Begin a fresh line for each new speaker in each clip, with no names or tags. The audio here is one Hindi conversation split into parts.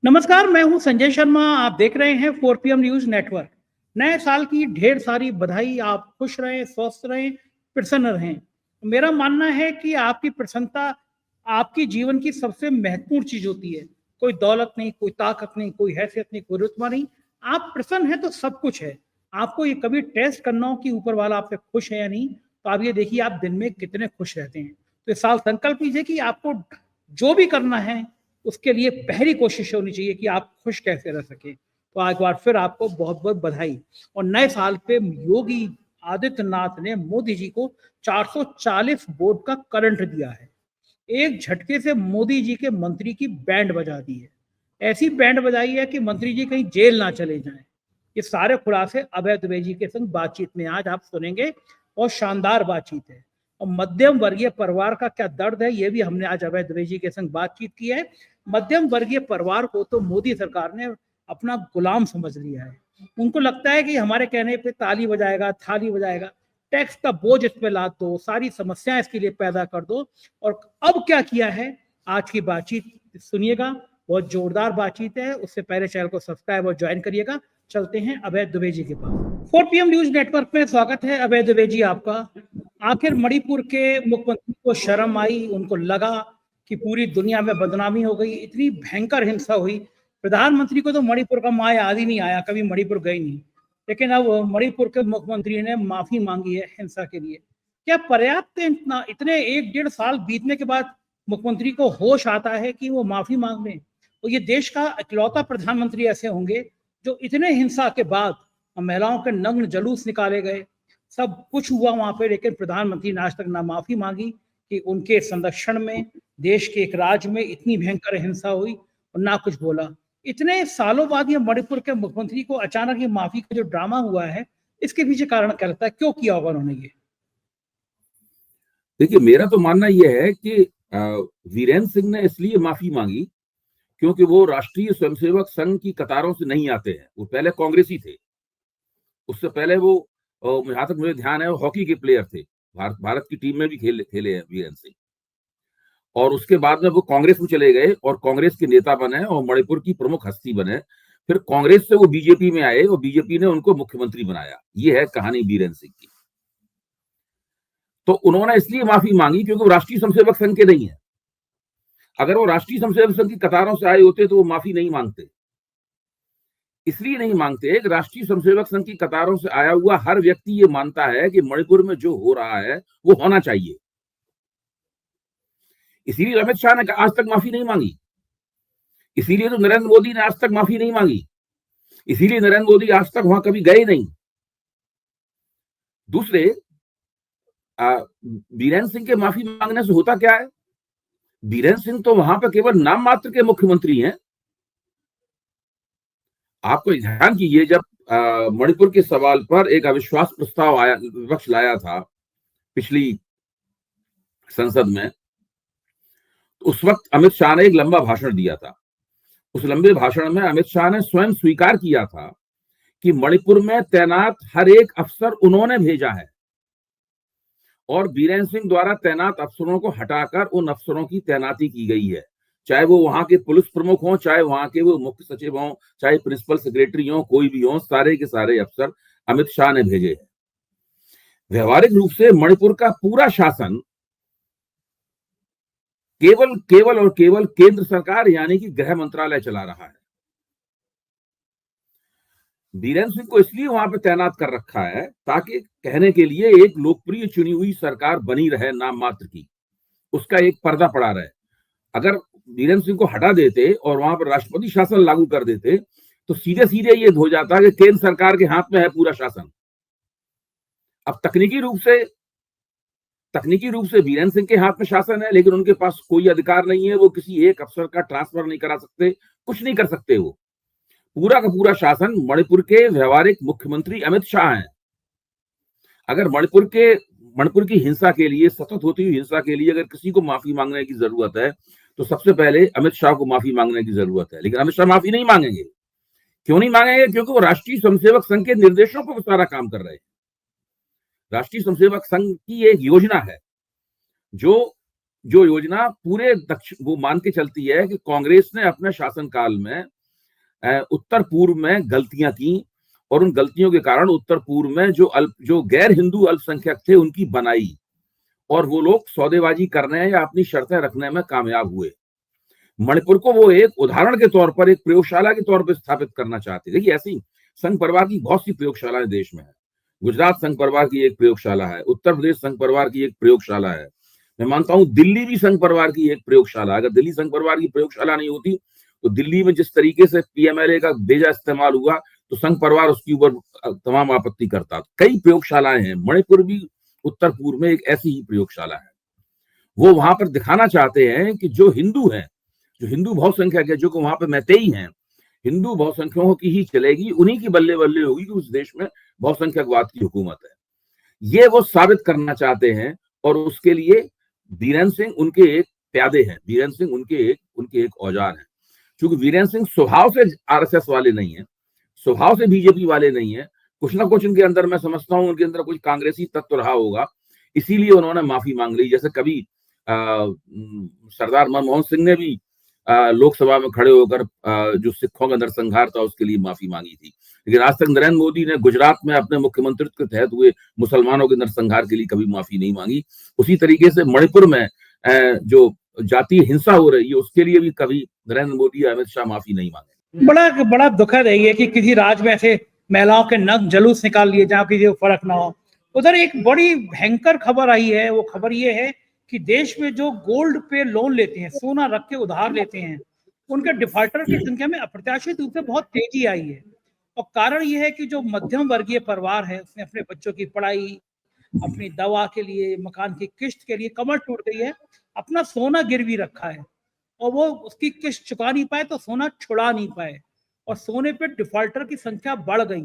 नमस्कार, मैं हूं संजय शर्मा। आप देख रहे हैं 4 PM न्यूज नेटवर्क। नए साल की ढेर सारी बधाई। आप खुश रहें, स्वस्थ रहें, प्रसन्न रहें। मेरा मानना है कि आपकी प्रसन्नता आपकी जीवन की सबसे महत्वपूर्ण चीज होती है। कोई दौलत नहीं, कोई ताकत नहीं, कोई हैसियत नहीं, कोई रुतबा नहीं। आप प्रसन्न हैं तो सब कुछ है। आपको ये कभी टेस्ट करना हो कि ऊपर वाला आपसे खुश है या नहीं, तो आप ये देखिए आप दिन में कितने खुश रहते हैं। तो इस साल संकल्प लीजिए कि आपको जो भी करना है उसके लिए पहली कोशिश होनी चाहिए कि आप खुश कैसे रह सकें। तो एक बार फिर आपको बहुत-बहुत बधाई। और नए साल पे योगी आदित्यनाथ ने मोदी जी को 440 वोट का करंट दिया है। एक झटके से मोदी जी के मंत्री की बैंड बजा दी है। ऐसी बैंड बजाई है कि मंत्री जी कहीं जेल ना चले जाएं। ये सारे खुलासे अभय द्विवेदी के संग बातचीत में आज आप सुनेंगे। और शानदार बातचीत है। और मध्यम वर्गीय परिवार का क्या दर्द है, ये भी हमने आज अभय द्विवेदी के संग बातचीत की है। मध्यम वर्गीय परिवार को तो मोदी सरकार ने अपना गुलाम समझ लिया है। उनको लगता है कि हमारे कहने पे ताली बजाएगा, थाली बजाएगा, टैक्स का बोझ इस पे लाद दो, सारी समस्याएं इसके लिए पैदा कर दो। और अब क्या किया है, आज की बातचीत सुनिएगा। बहुत जोरदार बातचीत है। उससे पहले चैनल को सब्सक्राइब और ज्वाइन करिएगा। चलते हैं अभय द्विवेदी के पास। 4 PM न्यूज नेटवर्क में स्वागत है अभय द्विवेदी आपका। आखिर मणिपुर के मुख्यमंत्री को शर्म आई, उनको लगा कि पूरी दुनिया में बदनामी हो गई, इतनी भयंकर हिंसा हुई। प्रधानमंत्री को तो मणिपुर का माँ याद ही नहीं आया, कभी मणिपुर गई नहीं। लेकिन अब मणिपुर के मुख्यमंत्री ने माफी मांगी है हिंसा के लिए। क्या पर्याप्त है? इतना इतने 1 डेढ़ साल बीतने के बाद मुख्यमंत्री को होश आता है कि वो माफी मांग लें? और ये देश का इकलौता प्रधानमंत्री ऐसे होंगे जो इतने हिंसा के बाद महिलाओं के नग्न जुलूस निकाले गए, सब कुछ हुआ वहां पे, लेकिन प्रधानमंत्री ने आज तक ना माफी मांगी कि उनके संरक्षण में देश के एक राज्य में इतनी भयंकर हिंसा हुई, और ना कुछ बोला। इतने सालों बाद ये मणिपुर के मुख्यमंत्री को अचानक ये माफी का जो ड्रामा हुआ है, इसके पीछे कारण क्या लगता है? क्यों किया होगा उन्होंने ये?
देखिए, मेरा तो मानना यह है कि वीरेंद्र सिंह ने इसलिए माफी मांगी क्योंकि वो राष्ट्रीय स्वयंसेवक संघ की कतारों से नहीं आते हैं। वो पहले कांग्रेसी थे। उससे पहले वो जहां तक मुझे ध्यान है वो हॉकी के प्लेयर थे। भारत की टीम में भी खेले हैं वीरेंद्र सिंह। और उसके बाद में वो कांग्रेस में चले गए और कांग्रेस के नेता बने और मणिपुर की प्रमुख हस्ती बने। फिर कांग्रेस से वो बीजेपी में आए और बीजेपी ने उनको मुख्यमंत्री बनाया। ये है कहानी वीरेंद्र सिंह की। तो उन्होंने इसलिए माफी मांगी क्योंकि वो राष्ट्रीय स्वयंसेवक संघ के नहीं है। अगर वो राष्ट्रीय स्वयंसेवक संघ की कतारों से आए होते तो वो माफी नहीं मांगते। इसलिए नहीं मांगते कि राष्ट्रीय स्वयंसेवक संघ की कतारों से आया हुआ हर व्यक्ति ये मानता है कि मणिपुर में जो हो रहा है वो होना चाहिए। इसीलिए अमित शाह ने आज तक माफी नहीं मांगी। इसीलिए तो नरेंद्र मोदी ने आज तक माफी नहीं मांगी। इसीलिए नरेंद्र मोदी आज तक वहां कभी गए नहीं। दूसरे, बीरेन्द्र सिंह के माफी मांगने से होता क्या है? बीरेन्द्र सिंह तो वहां पर केवल नाम मात्र के मुख्यमंत्री हैं। आपको ध्यान कीजिए, जब मणिपुर के सवाल पर एक अविश्वास प्रस्ताव आया, विपक्ष लाया था पिछली संसद में, तो उस वक्त अमित शाह ने एक लंबा भाषण दिया था। उस लंबे भाषण में अमित शाह ने स्वयं स्वीकार किया था कि मणिपुर में तैनात हर एक अफसर उन्होंने भेजा है और बीरेन्द्र सिंह द्वारा तैनात अफसरों को हटाकर उन अफसरों की तैनाती की गई है। चाहे वो वहां के पुलिस प्रमुख हों, चाहे वहां के वो मुख्य सचिव हों, चाहे प्रिंसिपल सेक्रेटरी हों, कोई भी हों, सारे के सारे अफसर अमित शाह ने भेजे हैं। व्यवहारिक रूप से मणिपुर का पूरा शासन केवल और केवल केंद्र सरकार यानी कि गृह मंत्रालय चला रहा है। बीरेन्द्र सिंह को इसलिए वहां पर तैनात कर रखा है ताकि कहने के लिए एक लोकप्रिय चुनी हुई सरकार बनी रहे, नाम मात्र की, उसका एक पर्दा पड़ा रहे। अगर बीरेन्द्र सिंह को हटा देते और वहां पर राष्ट्रपति शासन लागू कर देते तो सीधे सीधे ये हो जाता कि केंद्र सरकार के हाथ में है पूरा शासन। अब तकनीकी रूप से बीरेन्द्र सिंह के हाथ में शासन है, लेकिन उनके पास कोई अधिकार नहीं है। वो किसी एक अफसर का ट्रांसफर नहीं करा सकते, कुछ नहीं कर सकते। वो पूरा का पूरा शासन मणिपुर के व्यवहारिक मुख्यमंत्री अमित शाह हैं। अगर मणिपुर की हिंसा के लिए, सतत होती हुई हिंसा के लिए अगर किसी को माफी मांगने की जरूरत है तो सबसे पहले अमित शाह को माफी मांगने की जरूरत है। लेकिन अमित शाह माफी नहीं मांगेंगे। क्यों नहीं मांगेंगे? क्योंकि वो राष्ट्रीय स्वयंसेवक संघ के निर्देशों पर सारा काम कर रहे हैं। राष्ट्रीय स्वयंसेवक संघ की एक योजना है जो जो योजना पूरे वो मान के चलती है कि कांग्रेस ने अपने शासनकाल में उत्तर पूर्व में गलतियां की और उन गलतियों के कारण उत्तर पूर्व में जो गैर हिंदू अल्पसंख्यक थे उनकी बनाई, और वो लोग सौदेबाजी करने या अपनी शर्तें रखने में कामयाब हुए। मणिपुर को वो एक उदाहरण के तौर पर, एक प्रयोगशाला के तौर पर स्थापित करना चाहते। देखिए, ऐसी संघ परिवार की बहुत सी प्रयोगशालाएं देश में है। गुजरात संघ परिवार की एक प्रयोगशाला है, उत्तर प्रदेश संघ परिवार की एक प्रयोगशाला है, मैं मानता हूं दिल्ली भी संघ परिवार की एक प्रयोगशाला। अगर दिल्ली संघ परिवार की प्रयोगशाला नहीं होती तो दिल्ली में जिस तरीके से पीएमएलए का बेजा इस्तेमाल हुआ तो संघ परिवार उसके ऊपर तमाम आपत्ति करता। कई प्रयोगशालाएं हैं, मणिपुर भी उत्तर पूर्व में एक ऐसी ही प्रयोगशाला है। वो वहां पर दिखाना चाहते हैं कि जो हिंदू हैं, जो हिंदू बहुसंख्यक है, जो वहां पर मैतेई हैं, हिंदू बहुसंख्यकों की ही चलेगी, उन्हीं की बल्ले बल्ले होगी कि उस देश में बहुसंख्यकवाद की हुकूमत है। ये वो साबित करना चाहते हैं, और उसके लिए बीरेन सिंह उनके एक प्यादे हैं, बीरेन सिंह उनके एक औजार हैं। क्योंकि बीरेन सिंह स्वभाव से आरएसएस वाले नहीं है, स्वभाव से बीजेपी वाले नहीं है, कुछ ना कुछ उनके अंदर, मैं समझता हूं उनके अंदर कुछ कांग्रेसी तत्व रहा होगा, इसीलिए उन्होंने माफी मांग ली। जैसे कभी सरदार मनमोहन सिंह ने भी लोकसभा में खड़े होकर जो सिखों का नरसंहार था उसके लिए माफी मांगी थी। लेकिन आज तक नरेंद्र मोदी ने गुजरात में अपने मुख्यमंत्रित्व के तहत हुए मुसलमानों के नरसंहार के लिए कभी माफी नहीं मांगी। उसी तरीके से मणिपुर में जो जातीय हिंसा हो रही है उसके लिए भी कभी नरेंद्र मोदी या अमित शाह माफी नहीं मांगे।
बड़ा बड़ा दुखद है ये कि किसी राज्य में ऐसे महिलाओं के नग्न जुलूस निकाल लिए जहाँ किसी को फर्क ना हो। उधर एक बड़ी भयंकर खबर आई है, वो खबर ये है कि देश में जो गोल्ड पे लोन लेते हैं, सोना रख के उधार लेते हैं, उनके डिफॉल्टर की संख्या में अप्रत्याशित रूप से बहुत तेजी आई है। और कारण ये है कि जो मध्यम वर्गीय परिवार है उसने अपने बच्चों की पढ़ाई, अपनी दवा के लिए, मकान की किस्त के लिए कमर टूट गई है, अपना सोना गिरवी रखा है और वो उसकी किस्त चुका नहीं पाए तो सोना छुड़ा नहीं पाए, और सोने पे डिफॉल्टर की संख्या बढ़ गई।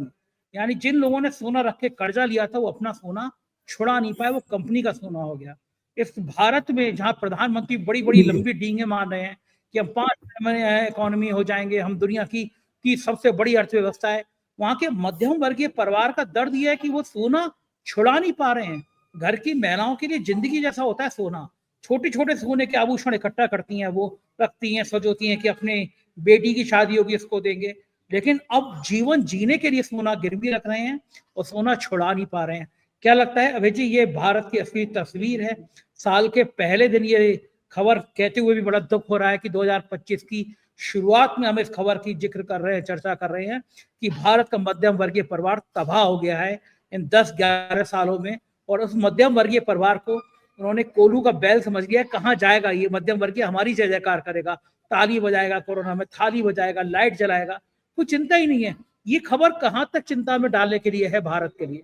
यानी जिन लोगों ने सोना रख के कर्जा लिया था वो अपना सोना छुड़ा नहीं पाए, वो कंपनी का सोना हो गया। इस भारत में जहां प्रधानमंत्री बड़ी बड़ी लंबी डींगे मार रहे हैं कि हम 5 इकोनॉमी हो जाएंगे, हम दुनिया की सबसे बड़ी अर्थव्यवस्था है, वहां के मध्यम वर्गीय परिवार का दर्द यह है कि वो सोना छुड़ा नहीं पा रहे हैं। घर की महिलाओं के लिए जिंदगी जैसा होता है सोना, छोटे छोटे सोने के आभूषण इकट्ठा करती हैं, वो रखती हैं, सजोती हैं कि अपने बेटी की शादी होगी इसको देंगे, लेकिन अब जीवन जीने के लिए सोना गिरवी रख रहे हैं और सोना छुड़ा नहीं पा रहे हैं। क्या लगता है अभय जी, ये भारत की असली तस्वीर है? साल के पहले दिन ये खबर कहते हुए भी बड़ा दुख हो रहा है कि 2025 की शुरुआत में हम इस खबर की जिक्र कर रहे हैं, चर्चा कर रहे हैं कि भारत का मध्यम वर्गीय परिवार तबाह हो गया है इन 10-11 सालों में, और उस मध्यम वर्गीय परिवार को उन्होंने कोल्हू का बैल समझ लिया। कहाँ जाएगा ये मध्यम वर्गीय, हमारी जय जयकार करेगा, ताली बजाएगा, कोरोना में थाली बजाएगा, लाइट जलाएगा, कोई चिंता ही नहीं है। ये खबर कहाँ तक चिंता में डालने के लिए है भारत के लिए?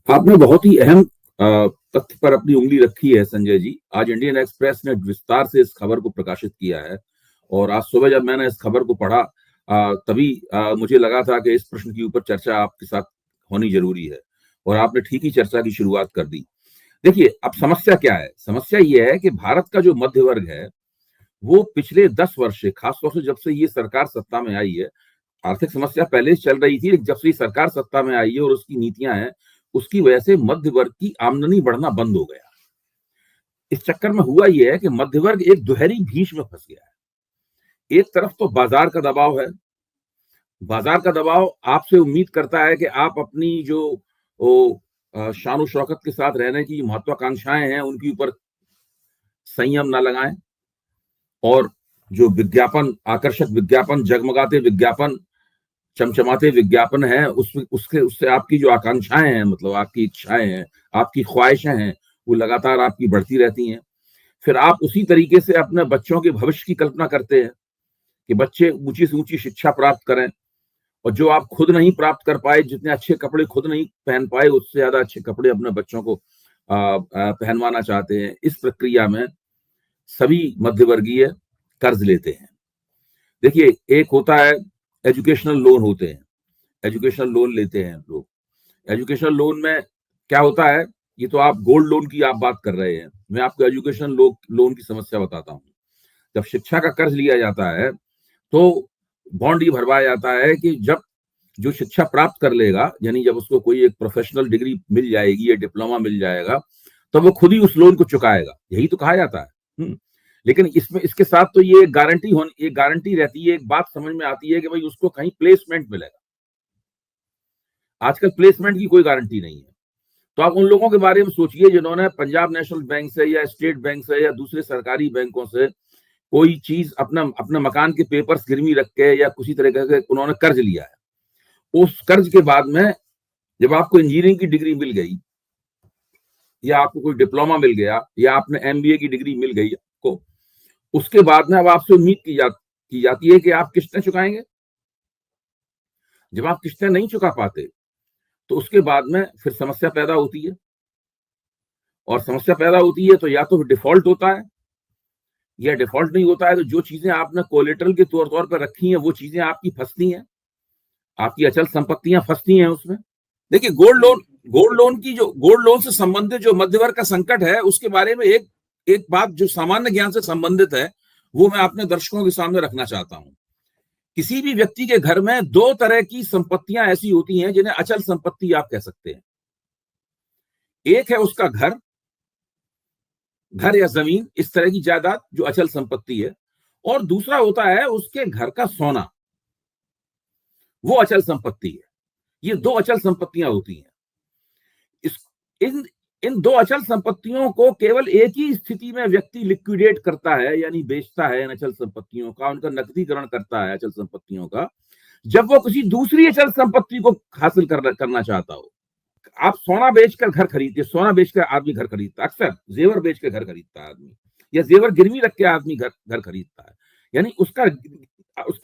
आपने बहुत ही अहम तथ्य पर अपनी उंगली रखी है संजय जी। आज इंडियन एक्सप्रेस ने विस्तार से इस खबर को प्रकाशित किया है, और आज सुबह जब मैंने इस खबर को पढ़ा तभी मुझे लगा था कि इस प्रश्न के ऊपर चर्चा आपके साथ होनी जरूरी है, और आपने ठीक ही चर्चा की शुरुआत कर दी। देखिए, अब समस्या क्या है? समस्या यह है कि भारत का जो मध्य वर्ग है वो पिछले 10 वर्ष से, खासतौर से जब से ये सरकार सत्ता में आई है, आर्थिक समस्या पहले से चल रही थी, लेकिन जब से ये सरकार सत्ता में आई है और उसकी नीतियां हैं, उसकी वजह से मध्य वर्ग की आमदनी बढ़ना बंद हो गया। इस चक्कर में हुआ यह है कि मध्य वर्ग एक दुहरी भीष में फंस गया है। एक तरफ तो बाजार का दबाव है, बाजार का दबाव आपसे उम्मीद करता है कि आप अपनी जो शान और शौकत के साथ रहने की महत्वाकांक्षाएं हैं उनके ऊपर संयम ना लगाएं, और जो विज्ञापन, आकर्षक विज्ञापन, जगमगाते विज्ञापन, चमचमाते विज्ञापन है, उससे आपकी जो आकांक्षाएं हैं, मतलब आपकी इच्छाएं हैं, आपकी ख्वाहिशें हैं, वो लगातार आपकी बढ़ती रहती हैं। फिर आप उसी तरीके से अपने बच्चों के भविष्य की कल्पना करते हैं कि बच्चे ऊंची से ऊंची शिक्षा प्राप्त करें, और जो आप खुद नहीं प्राप्त कर पाए, जितने अच्छे कपड़े खुद नहीं पहन पाए, उससे ज्यादा अच्छे कपड़े अपने बच्चों को पहनवाना चाहते हैं। इस प्रक्रिया में सभी मध्यवर्गीय कर्ज लेते हैं। देखिए, एक होता है एजुकेशनल लोन, होते हैं एजुकेशनल लोन लेते हैं लोग। एजुकेशनल लोन में क्या होता है, ये तो आप गोल्ड लोन की आप बात कर रहे हैं, मैं आपको एजुकेशनल लोन की समस्या बताता हूँ। जब शिक्षा का कर्ज लिया जाता है तो बॉन्ड ये भरवाया जाता है कि जब जो शिक्षा प्राप्त कर लेगा, यानी जब उसको कोई एक प्रोफेशनल डिग्री मिल जाएगी या डिप्लोमा मिल जाएगा, तो वो खुद ही उस लोन को चुकाएगा, यही तो कहा जाता है। लेकिन इसमें इसके साथ तो ये एक गारंटी रहती है, एक बात समझ में आती है कि भाई उसको कहीं प्लेसमेंट मिलेगा। आजकल प्लेसमेंट की कोई गारंटी नहीं है। तो आप उन लोगों के बारे में सोचिए जिन्होंने पंजाब नेशनल बैंक से या स्टेट बैंक से या दूसरे सरकारी बैंकों से कोई चीज अपना मकान के पेपर्स गिरवी रख के या किसी तरह के उन्होंने कर्ज लिया है। उस कर्ज के बाद में जब आपको इंजीनियरिंग की डिग्री मिल गई या आपको कोई डिप्लोमा मिल गया या आपने एमबीए की डिग्री मिल गई आपको, उसके बाद में अब आपसे उम्मीद की जाती है कि आप किस्तें चुकाएंगे। जब आप किस्तें नहीं चुका पाते तो उसके बाद में फिर समस्या पैदा होती है, और समस्या पैदा होती है तो या तो डिफॉल्ट होता है, या डिफॉल्ट नहीं होता है तो जो चीजें आपने कोलेटरल के तौर पर रखी हैं वो चीजें आपकी फंसती हैं, आपकी अचल संपत्तियां फंसती हैं उसमें। देखिए गोल्ड लोन से संबंधित जो मध्यवर्ग का संकट है उसके बारे में एक बात जो सामान्य ज्ञान से संबंधित है वो मैं अपने दर्शकों के सामने रखना चाहता हूं। किसी भी व्यक्ति के घर में दो तरह की संपत्तियां ऐसी होती हैं जिन्हें अचल संपत्ति आप कह सकते हैं। एक है उसका घर या जमीन, इस तरह की जायदाद जो अचल संपत्ति है, और दूसरा होता है उसके घर का सोना, वो अचल संपत्ति है। ये दो अचल संपत्तियां होती हैं। इन दो अचल संपत्तियों को केवल एक ही स्थिति में व्यक्ति लिक्विडेट करता है, यानी बेचता है इन अचल संपत्तियों का, उनका नकदीकरण करता है अचल संपत्तियों का, जब वो किसी दूसरी अचल संपत्ति को हासिल करना चाहता हो। आप सोना बेचकर घर खरीदते, सोना बेचकर आदमी घर खरीदता है, अक्सर जेवर बेचकर घर खरीदता है आदमी, या जेवर गिरवी रख के आदमी घर खरीदता है। यानी उसका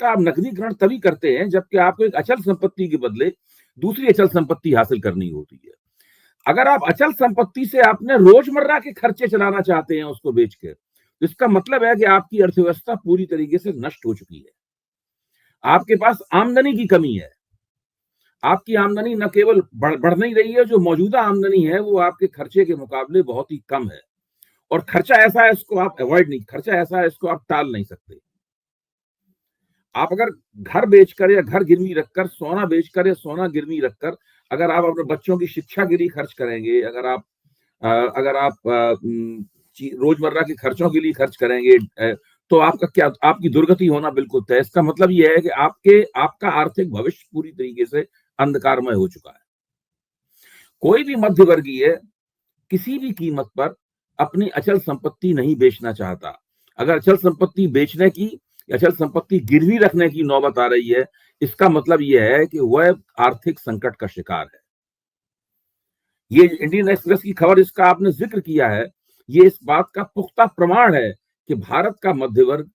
आप नकदीकरण तभी करते हैं जबकि आपको एक अचल संपत्ति के बदले दूसरी अचल संपत्ति हासिल करनी होती है। अगर आप अचल संपत्ति से अपने रोजमर्रा के खर्चे चलाना चाहते हैं उसको बेच के, तो इसका मतलब है कि आपकी अर्थव्यवस्था पूरी तरीके से नष्ट हो चुकी है। आपके पास आमदनी की कमी है, आपकी आमदनी न केवल बढ़ नहीं रही है, जो मौजूदा आमदनी है वो आपके खर्चे के मुकाबले बहुत ही कम है, और खर्चा ऐसा है इसको आप खर्चा ऐसा है इसको आप टाल नहीं सकते। आप अगर घर बेचकर या घर गिरवी रखकर, सोना बेचकर या सोना गिरवी रखकर अगर आप अपने बच्चों की शिक्षा के लिए खर्च करेंगे, अगर आप रोजमर्रा के खर्चों के लिए खर्च करेंगे, तो आपकी दुर्गति होना बिल्कुल तय। इसका मतलब यह है कि आपका आर्थिक भविष्य पूरी तरीके से अंधकारमय हो चुका है। कोई भी मध्यवर्गीय किसी भी कीमत पर अपनी अचल संपत्ति नहीं बेचना चाहता। अगर अचल संपत्ति बेचने की, अचल संपत्ति गिरवी रखने की नौबत आ रही है, इसका मतलब यह है कि वह आर्थिक संकट का शिकार है। ये इंडियन एक्सप्रेस की खबर जिसका आपने जिक्र किया है, ये इस बात का पुख्ता प्रमाण है कि भारत का मध्यवर्ग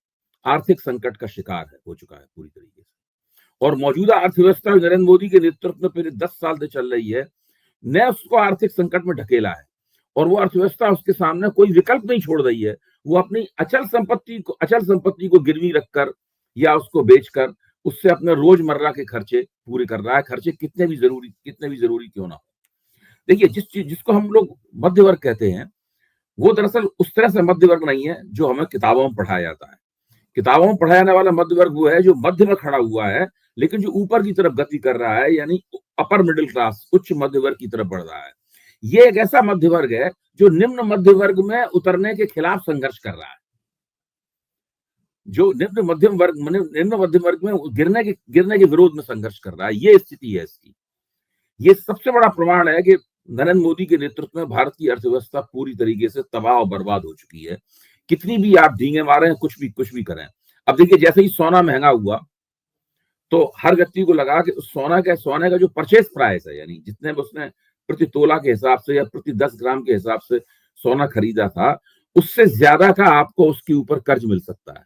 आर्थिक संकट का शिकार हो चुका है पूरी तरीके से। और मौजूदा अर्थव्यवस्था नरेंद्र मोदी के नेतृत्व में पिछले 10 साल से चल रही है, ने उसको आर्थिक संकट में ढकेला है, और वो अर्थव्यवस्था उसके सामने कोई विकल्प नहीं छोड़ रही है। वो अपनी अचल संपत्ति को गिरवी रखकर या उसको बेचकर उससे अपने रोजमर्रा के खर्चे पूरे कर रहा है, खर्चे कितने भी जरूरी क्यों ना हो। देखिए, जिसको हम लोग मध्य वर्ग कहते हैं, वो दरअसल उस तरह से मध्य वर्ग नहीं है जो हमें किताबों में पढ़ाया जाता है। किताबों में पढ़ाया जाने वाला मध्य वर्ग वो है जो मध्य में खड़ा हुआ है, लेकिन जो ऊपर की तरफ गति कर रहा है, यानी अपर मिडिल क्लास, उच्च मध्य वर्ग की तरफ बढ़ रहा है। ये एक ऐसा मध्य वर्ग है जो निम्न मध्य वर्ग में उतरने के खिलाफ संघर्ष कर रहा है, जो निम्न मध्यम वर्ग में गिरने के विरोध में संघर्ष कर रहा है। ये स्थिति है इसकी। ये सबसे बड़ा प्रमाण है कि नरेंद्र मोदी के नेतृत्व में भारत की अर्थव्यवस्था पूरी तरीके से तबाह और बर्बाद हो चुकी है। कितनी भी आप ढींगे मारें, कुछ भी करें। अब देखिए, जैसे ही सोना महंगा हुआ तो हर व्यक्ति को लगा कि सोने का जो परचेज प्राइस है, यानी जितने उसने प्रति तोला के हिसाब से या प्रति 10 ग्राम के हिसाब से सोना खरीदा था, उससे ज्यादा का आपको उसके ऊपर कर्ज मिल सकता है,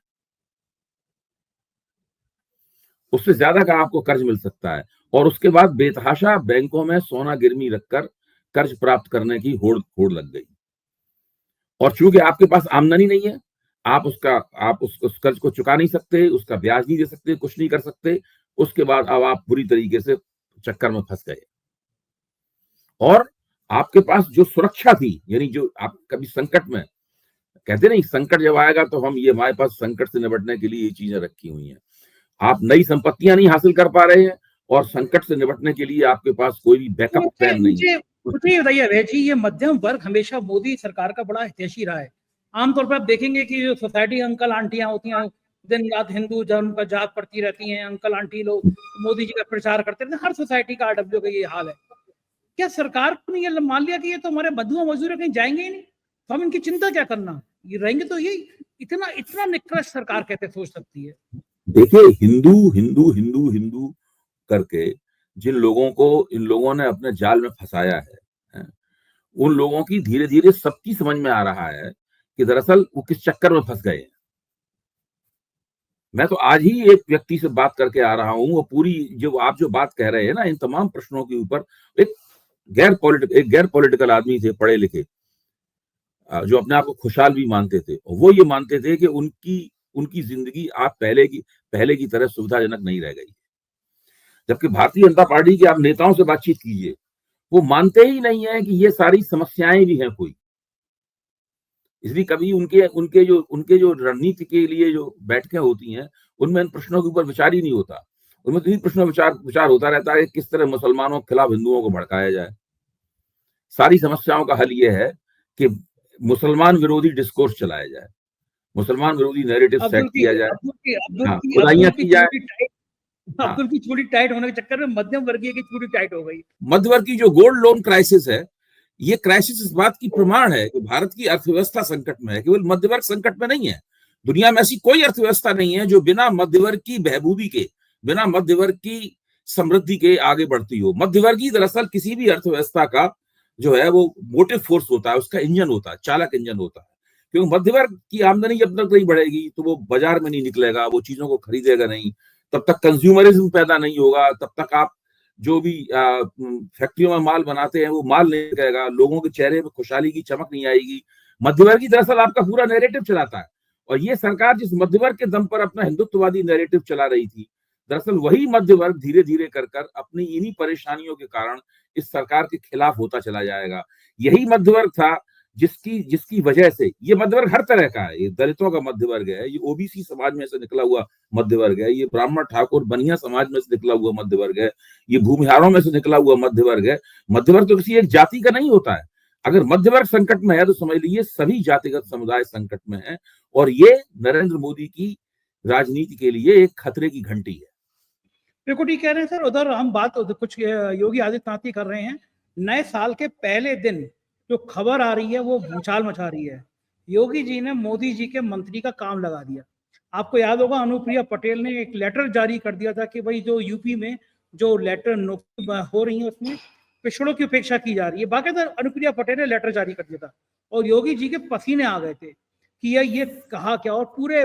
उससे ज्यादा का आपको कर्ज मिल सकता है। और उसके बाद बेतहाशा बैंकों में सोना गिरवी रखकर कर्ज प्राप्त करने की होड़ लग गई। और चूंकि आपके पास आमदनी नहीं है, आप उस कर्ज को चुका नहीं सकते, उसका ब्याज नहीं दे सकते, कुछ नहीं कर सकते। उसके बाद अब आप बुरी तरीके से चक्कर में फंस गए, और आपके पास जो सुरक्षा थी, यानी जो आप कभी संकट में कहते नहीं, संकट जब आएगा तो हमारे पास संकट से निपटने के लिए ये चीजें रखी हुई हैं। आप नई संपत्तियां नहीं हासिल कर पा रहे हैं, और संकट से निपटने के लिए आपके पास कोई भी बैकअप प्लान नहीं है।
कुछ नहीं बताइए अभय जी, ये मध्यम वर्ग हमेशा मोदी सरकार का बड़ा हितैषी रहा है। आमतौर पर आप देखेंगे कि जो सोसाइटी अंकल आंटियां होती हैं, दिन रात हिंदू धर्म का जाप पढ़ती रहती हैं, अंकल आंटी लोग मोदी जी का प्रचार करते रहते हैं। हर सोसाइटी का आरडब्ल्यू का ये हाल है। क्या सरकार ने ये मान लिया कि ये तो हमारे मधुआ मजदूर कहीं जाएंगे ही नहीं, तो हम इनकी चिंता क्या करना, ये रहेंगे तो यही। इतना इतना निकृष्ट सरकार कैसे सोच सकती है?
देखिए, हिंदू हिंदू हिंदू हिंदू करके जिन लोगों को इन लोगों ने अपने जाल में फंसाया है, उन लोगों की धीरे धीरे सबकी समझ में आ रहा है कि दरअसल वो किस चक्कर में फंस गए हैं। मैं तो आज ही एक व्यक्ति से बात करके आ रहा हूं, वो पूरी जो आप जो बात कह रहे हैं ना, इन तमाम प्रश्नों के ऊपर एक गैर पॉलिटिकल आदमी थे, पढ़े लिखे, जो अपने आप को खुशहाल भी मानते थे, और वो ये मानते थे कि उनकी उनकी जिंदगी आप पहले की तरह सुविधाजनक नहीं रह गई। जबकि भारतीय जनता पार्टी के आप नेताओं से बातचीत कीजिए, वो मानते ही नहीं है कि ये सारी समस्याएं भी हैं कोई। इसलिए कभी उनके जो रणनीति के लिए जो बैठकें होती हैं, उनमें इन प्रश्नों के ऊपर विचार ही नहीं होता। उनमें तो प्रश्नों विचार होता रहता है कि किस तरह मुसलमानों के खिलाफ हिंदुओं को भड़काया जाए। सारी समस्याओं का हल ये है कि मुसलमान विरोधी डिस्कोर्स चलाया जाए, मुसलमान विरोधी नैरेटिव सेट किया जाए, खुदाइयां की जाए।
अब्दुल की चूड़ी टाइट होने के चक्कर में मध्यम वर्गीय की चूड़ी टाइट हो गई।
मध्य वर्ग की जो गोल्ड लोन क्राइसिस है, ये क्राइसिस इस बात की प्रमाण है कि भारत की अर्थव्यवस्था संकट में है, केवल मध्य वर्ग संकट में नहीं है। दुनिया में ऐसी कोई अर्थव्यवस्था नहीं है जो बिना मध्य वर्ग की बहबूदी के, बिना मध्य वर्ग की समृद्धि के आगे बढ़ती हो। मध्य वर्ग ही दरअसल किसी भी अर्थव्यवस्था का जो है वो मोटिव फोर्स होता है, उसका इंजन होता है, चालक इंजन होता है। क्योंकि मध्य वर्ग की आमदनी जब तक नहीं बढ़ेगी तो वो बाजार में नहीं निकलेगा, वो चीजों को खरीदेगा नहीं, तब तक कंज्यूमरिज्म पैदा नहीं होगा, तब तक आप जो भी फैक्ट्रियों में माल बनाते हैं वो माल नहीं बिकेगा, लोगों के चेहरे पे खुशहाली की चमक नहीं आएगी। मध्यवर्गी दरअसल आपका पूरा नैरेटिव चलाता है, और ये सरकार जिस मध्यवर्ग के दम पर अपना हिंदुत्ववादी नैरेटिव चला रही थी, दरअसल वही मध्य वर्ग धीरे धीरे कर अपनी इन्हीं परेशानियों के कारण इस सरकार के खिलाफ होता चला जाएगा। यही मध्य वर्ग था जिसकी वजह से ये मध्य वर्ग हर तरह का है, ये दलितों का मध्य वर्ग है, ये ओबीसी समाज में से निकला हुआ मध्य वर्ग है, ये ब्राह्मण ठाकुर बनिया समाज में से निकला हुआ मध्य वर्ग है, ये भूमिहारों में से निकला हुआ मध्य वर्ग है। मध्य वर्ग तो किसी एक जाति का नहीं होता है। अगर मध्य वर्ग संकट में है तो समझ लीजिए सभी जातिगत समुदाय संकट में है, और ये नरेंद्र मोदी की राजनीति के लिए एक खतरे की घंटी है।
बिल्कुल ठीक कह रहे हैं सर। उधर हम बात कुछ योगी आदित्यनाथ की कर रहे हैं। नए साल के पहले दिन जो खबर आ रही है वो भूचाल मचा रही है। योगी जी ने मोदी जी के मंत्री का काम लगा दिया। आपको याद होगा अनुप्रिया पटेल ने एक लेटर जारी कर दिया था कि भाई जो यूपी में जो लेटर हो रही है उसमें पिछड़ों की उपेक्षा की जा रही है। बाकायदा अनुप्रिया पटेल ने लेटर जारी कर दिया था और योगी जी के पसीने आ गए थे कि ये कहा क्या, और पूरे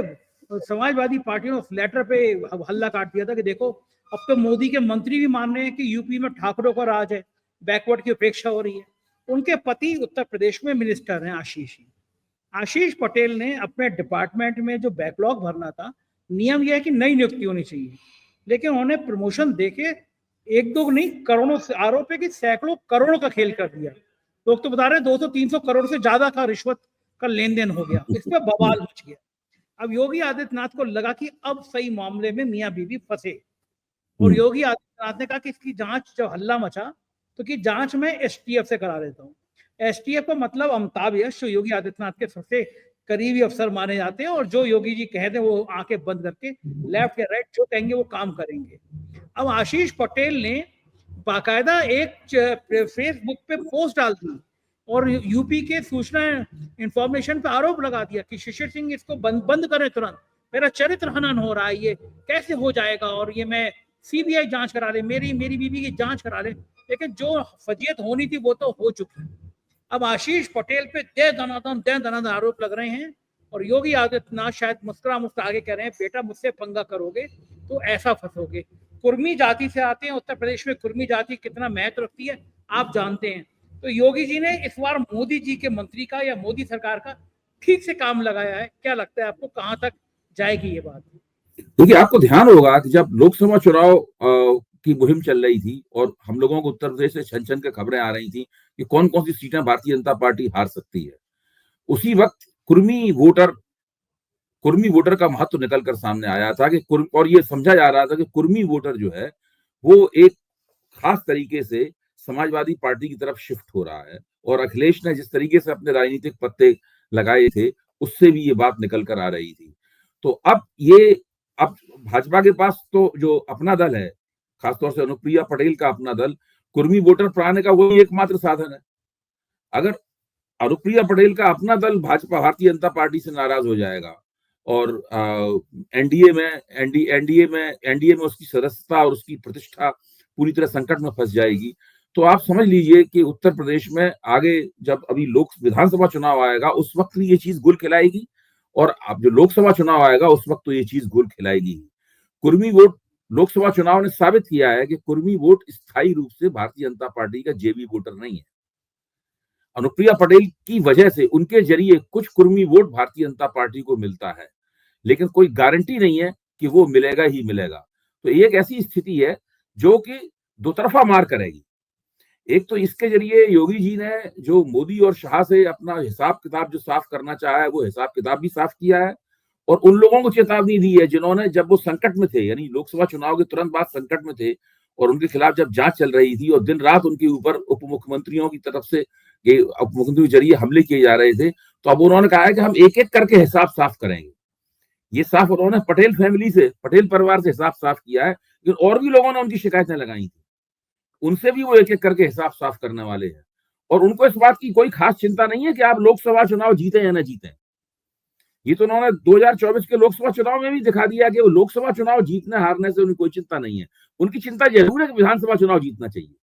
समाजवादी पार्टियों ने उस लेटर पे हल्ला काट दिया था कि देखो अब तो मोदी के मंत्री भी मान रहे हैं कि यूपी में ठाकुरों का राज है, बैकवर्ड की उपेक्षा हो रही है। उनके पति उत्तर प्रदेश में मिनिस्टर हैं आशीष पटेल ने अपने डिपार्टमेंट में जो बैकलॉग भरना था, नियम यह है कि नई नियुक्ति होनी चाहिए, लेकिन उन्होंने प्रमोशन देके एक दो नहीं करोड़ों से आरोप है कि सैकड़ों करोड़ों का खेल कर दिया। लोग तो बता रहे 200-300 करोड़ से ज्यादा का रिश्वत का लेन देन हो गया, इस पर बवाल मच गया। अब योगी आदित्यनाथ को लगा कि अब सही मामले में मियां बीवी फंसे, और योगी आदित्यनाथ ने कहा कि इसकी जांच जब हल्ला मचा तो कि जांच में एसटीएफ से करा देता हूँ। एसटीएफ का मतलब अमिताभ यश जो योगी आदित्यनाथ के सबसे करीबी अफसर माने जाते हैं, और जो योगी जी कहते हैं वो आंखें बंद करके लेफ्ट या राइट जो कहेंगे वो काम करेंगे। अब आशीष पटेल ने बाकायदा एक फेसबुक पे पोस्ट डाल दी और यूपी के सूचना इंफॉर्मेशन पे आरोप लगा दिया कि शिशिर सिंह इसको बंद करें तुरंत, मेरा चरित्र हनन हो रहा है, ये कैसे हो जाएगा, और ये मैं सीबीआई जांच करा ले, मेरी बीवी की जांच करा ले। लेकिन जो फजीयत होनी थी वो तो हो चुकी। अब आशीष पटेल पे दे दनादन आरोप लग रहे हैं, और योगी आदित्यनाथ शायद मुस्कुरा आगे कह रहे हैं बेटा मुझसे पंगा करोगे तो ऐसा फंसोगे। कुर्मी जाति से आते हैं, उत्तर प्रदेश में कुर्मी जाति कितना महत्व रखती है आप जानते हैं। तो योगी जी ने इस बार मोदी जी के मंत्री का या मोदी सरकार का ठीक से काम लगाया है। क्या लगता है आपको कहां तक जाएगी ये बात?
देखिए, आपको ध्यान होगा कि जब लोकसभा चुनाव की मुहिम चल रही थी और हम लोगों को उत्तर प्रदेश से छन छन के खबरें आ रही थी कि कौन कौन सी सीटें भारतीय जनता पार्टी हार सकती है, उसी वक्त कुर्मी वोटर का महत्व निकल कर सामने आया था कि और ये समझा जा रहा था कि कुर्मी वोटर जो है वो एक खास तरीके से समाजवादी पार्टी की तरफ शिफ्ट हो रहा है, और अखिलेश ने जिस तरीके से अपने राजनीतिक पत्ते लगाए थे उससे भी ये बात निकल कर आ रही थी। तो अब भाजपा के पास तो जो अपना दल है, खासतौर से अनुप्रिया पटेल का अपना दल, कुर्मी वोटर पर आने का वही एकमात्र साधन है। अगर अनुप्रिया पटेल का अपना दल भाजपा भारतीय जनता पार्टी से नाराज हो जाएगा और एनडीए में उसकी सदस्यता और उसकी प्रतिष्ठा पूरी तरह संकट में फंस जाएगी, तो आप समझ लीजिए कि उत्तर प्रदेश में आगे जब अभी विधानसभा चुनाव आएगा उस वक्त ये चीज गुल खिलाएगी, और अब जो लोकसभा चुनाव आएगा उस वक्त तो ये चीज गुल खिलाएगी। कुर्मी वोट, लोकसभा चुनाव ने साबित किया है कि कुर्मी वोट स्थायी रूप से भारतीय जनता पार्टी का जेबी वोटर नहीं है। अनुप्रिया पटेल की वजह से उनके जरिए कुछ कुर्मी वोट भारतीय जनता पार्टी को मिलता है, लेकिन कोई गारंटी नहीं है कि वो मिलेगा ही मिलेगा। तो एक ऐसी स्थिति है जो कि दो तरफा मार करेगी। एक तो इसके जरिए योगी जी ने जो मोदी और शाह से अपना हिसाब किताब जो साफ करना चाहा है वो हिसाब किताब भी साफ किया है, और उन लोगों को चेतावनी दी है जिन्होंने, जब वो संकट में थे, यानी लोकसभा चुनाव के तुरंत बाद संकट में थे और उनके खिलाफ जब जांच चल रही थी और दिन रात उनके ऊपर उप मुख्यमंत्रियों की तरफ से उप मुख्यमंत्री के जरिए हमले किए जा रहे थे, तो अब उन्होंने कहा है कि हम एक एक करके हिसाब साफ करेंगे। ये साफ उन्होंने पटेल फैमिली से, पटेल परिवार से हिसाब साफ किया है, लेकिन और भी लोगों ने उनकी शिकायतें लगाई थी, उनसे भी वो एक एक करके हिसाब साफ करने वाले हैं। और उनको इस बात की कोई खास चिंता नहीं है कि आप लोकसभा चुनाव जीते या ना जीते। ये तो उन्होंने 2024 के लोकसभा चुनाव में भी दिखा दिया कि वो लोकसभा चुनाव जीतने हारने से उनकी कोई चिंता नहीं है। उनकी चिंता जरूर है कि विधानसभा चुनाव जीतना चाहिए,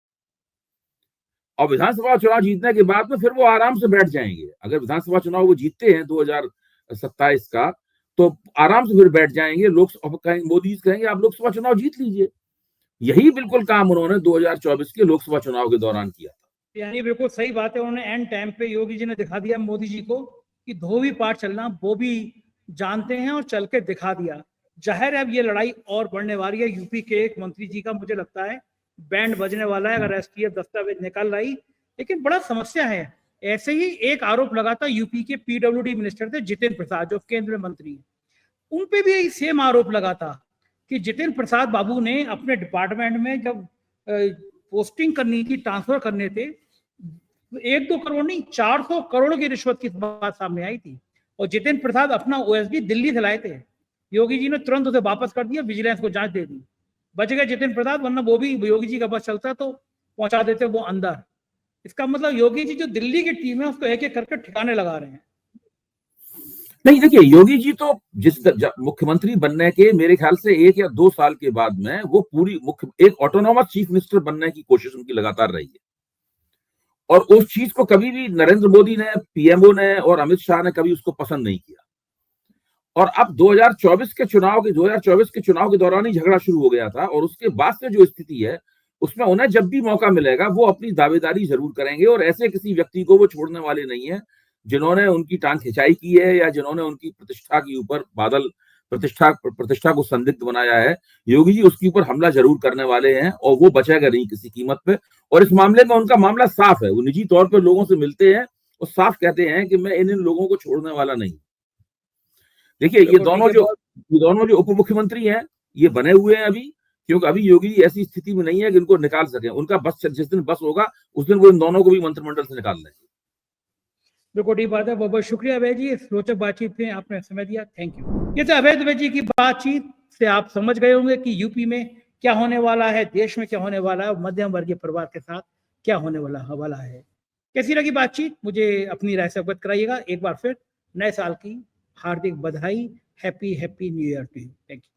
और विधानसभा चुनाव जीतने के बाद में फिर वो आराम से बैठ जाएंगे। अगर विधानसभा चुनाव वो जीतते हैं 2027 का, तो आराम से फिर बैठ जाएंगे। मोदी जी कहेंगे आप लोकसभा चुनाव जीत लीजिए। यही बिल्कुल काम उन्होंने 2024 के लोकसभा चुनाव के दौरान किया था।
यानी बिल्कुल सही बात है, उन्होंने एंड टाइम पे योगी जी ने दिखा दिया मोदी जी को कि धोबी पार चलना वो भी जानते हैं, और चल के दिखा दिया। जाहिर है अब ये लड़ाई और बढ़ने वाली है। यूपी के एक मंत्री जी का मुझे लगता है बैंड बजने वाला है अगर एसटीएफ दस्तावेज निकाल लाई। लेकिन बड़ा समस्या है, ऐसे ही एक आरोप लगा था यूपी के पीडब्ल्यूडी मिनिस्टर थे जितेंद्र प्रसाद, जो केंद्रीय मंत्री हैं, उन पे भी सेम आरोप लगा था कि जितेंद्र प्रसाद बाबू ने अपने डिपार्टमेंट में जब पोस्टिंग करनी थी, ट्रांसफर करने थे, 1-2 करोड़ नहीं 400 करोड़ की रिश्वत की बात सामने आई थी, और जितेंद्र प्रसाद अपना ओएसडी दिल्ली से लाए थे। योगी जी ने तुरंत उसे वापस कर दिया, विजिलेंस को जांच दे दी, बच गए जितेंद्र प्रसाद, वरना वो भी योगी जी का बस चलता तो पहुंचा देते वो अंदर। इसका मतलब योगी जी जो दिल्ली की टीम है उसको एक एक करके ठिकाने लगा रहे हैं।
नहीं, देखिए योगी जी तो मुख्यमंत्री बनने के मेरे ख्याल से 1 या 2 साल के बाद में वो पूरी एक ऑटोनोमस चीफ मिनिस्टर बनने की कोशिश उनकी लगातार रही है, और उस चीज को कभी भी नरेंद्र मोदी ने, पीएमओ ने और अमित शाह ने कभी उसको पसंद नहीं किया। और अब 2024 के चुनाव के दौरान ही झगड़ा शुरू हो गया था, और उसके बाद से जो स्थिति है उसमें उन्हें जब भी मौका मिलेगा वो अपनी दावेदारी जरूर करेंगे, और ऐसे किसी व्यक्ति को वो छोड़ने वाले नहीं है जिन्होंने उनकी टांग खिंचाई की है या जिन्होंने उनकी प्रतिष्ठा के ऊपर प्रतिष्ठा को संदिग्ध बनाया है। योगी जी उसके ऊपर हमला जरूर करने वाले हैं, और वो बचेगा नहीं किसी कीमत पे। और इस मामले में उनका मामला साफ है, वो निजी तौर पर लोगों से मिलते हैं और साफ कहते हैं कि मैं इन लोगों को छोड़ने वाला नहीं। देखिए ये दोनों जो उप मुख्यमंत्री हैं ये बने हुए हैं अभी, क्योंकि अभी योगी जी ऐसी स्थिति में नहीं है कि इनको निकाल सके। उनका बस जिस दिन बस होगा उस दिन वो इन दोनों को भी मंत्रिमंडल से निकाल देंगे।
बिल्कुल ठीक बात है। बहुत बहुत शुक्रिया अभय जी, इस रोचक बातचीत में आपने समय दिया, थैंक यू। ये तो अभय दुबे जी की बातचीत से आप समझ गए होंगे कि यूपी में क्या होने वाला है, देश में क्या होने वाला है, मध्यम वर्गीय परिवार के साथ क्या होने वाला है। कैसी लगी बातचीत, मुझे अपनी राय से अवगत कराइएगा। एक बार फिर नए साल की हार्दिक बधाई, happy new year to you. Thank you.